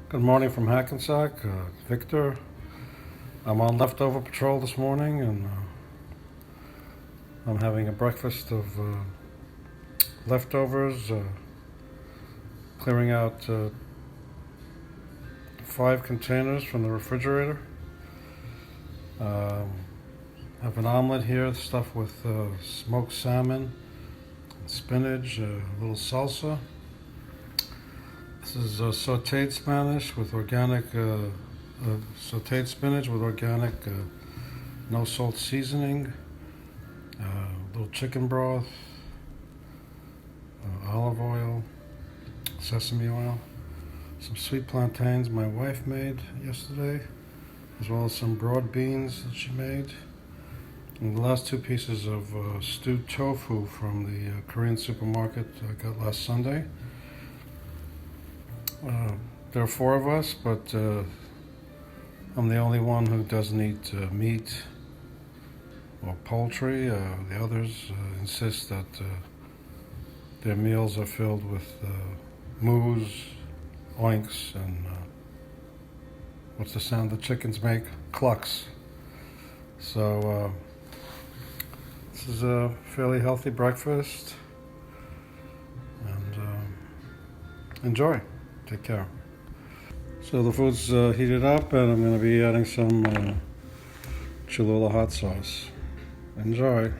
Good morning from Hackensack, Victor. I'm on leftover patrol this morning, and I'm having a breakfast of leftovers, clearing out 5 containers from the refrigerator. Have an omelet here, stuffed with smoked salmon, spinach, a little salsa. This is sauteed spinach with organic, sauteed spinach with organic, no salt seasoning, little chicken broth, olive oil, sesame oil, some sweet plantains my wife made yesterday, as well as some broad beans that she made, and the last 2 pieces of stewed tofu from the Korean supermarket I got last Sunday. There are 4 of us, but I'm the only one who doesn't eat meat or poultry. The others insist that their meals are filled with moos, oinks, and what's the sound the chickens make? Clucks. So this is a fairly healthy breakfast, and enjoy. Take care. So the food's heated up, and I'm going to be adding some Cholula hot sauce. Enjoy.